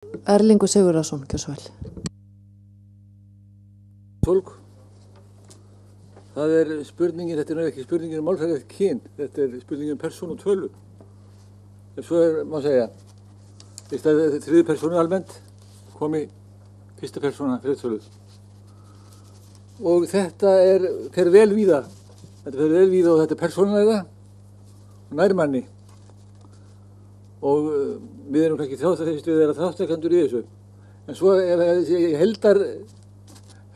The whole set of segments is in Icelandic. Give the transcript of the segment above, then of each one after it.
Erlingur Sigurðarson, gjörðu svo vel. Tólk. Það spurningin, þetta ekki spurningin málfræðilegt kyn, þetta spurningin persón og tölu. Ef svo má segja, í stað þriðju persónu almennt komi fyrsta persóna fleirtölu. Og þetta fer vel víða. Þetta fer vel víða og þetta persónulega og nærmanni. Og við erum kannski þáttakendur í þessu. En svo ef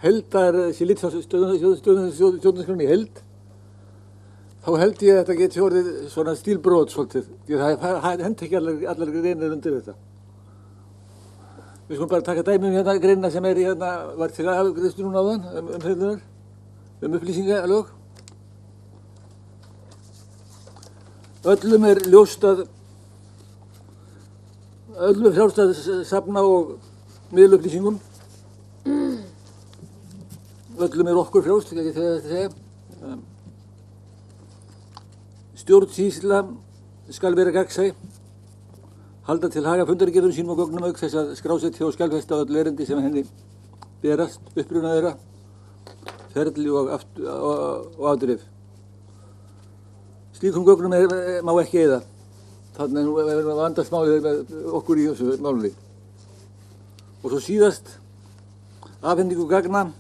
heldar sé lít stjórnarskránni í held, þá held ég að þetta geti orðið svona stílbrot svolítið. Því það hendi ekki allar greinir undir þetta. Við skulum bara taka dæmi hérna greinina sem hérna, var til afgreiðslu núna áðan, umfjöllunar, upplýsingalög. Öllum ljóst að frjálst að safna og miðla upplýsingum. Öllum okkur frjálst, ekki þegar þetta segja. Stjórnsýsla skal vera gagnsæ, halda til haga fundargerðum sínum og gögnum auk þess að skrásetja og skjalfesta öll erindi sem henni berast, uppruna þeirra, ferli og afdrif. Slíkum gögnum má ekki eyða. Þannig að við erum að vandast málið með okkur í þessu máli. Og svo síðast, afhendingu gagna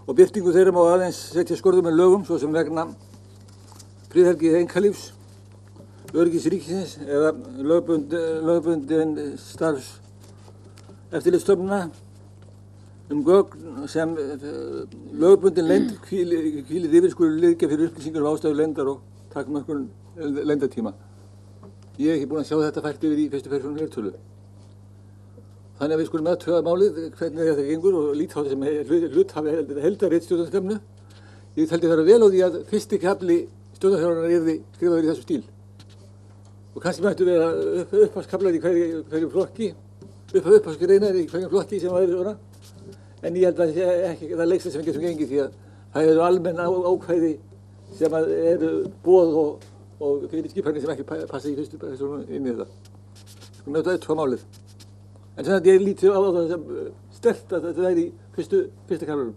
og birtingu þeirra má aðeins setja skorður með lögum, svo sem vegna friðhelgi einkalífs, öryggis ríkisins eða lögbundin starfseftirlitsstofnana gögn sem lögbundin leynd hvílir yfir skulu liggja fyrir upplýsingar um ástæður leyndar og takmörkun leyndartíma. Ég hef ekki búin að sjá þetta fært yfir í fyrstu persónu fleirtölu. Þannig að við skulum athuga málið, hvernig þetta gengur og líta á þessum hluthafi heildarrit stjórnarskrárinnar. Ég teldi það vel á því að fyrsti kafli stjórnarskrárinnar yrði skrifaður í þessu stíl. Og kannski mættu vera upphafskaflar í hverju flokki, upphafsgreinar í hverju flokki sem væri svona. En ég held að það leikst sem getur gengið því að það eru almenn ákvæði sem eru boð og fyrir skipanir sem ekki passa í fyrstu persónu inn í þetta. Skulum athuga málið. En sem að ég líti á það sem sterkt að þetta væri í fyrsta kaflanum.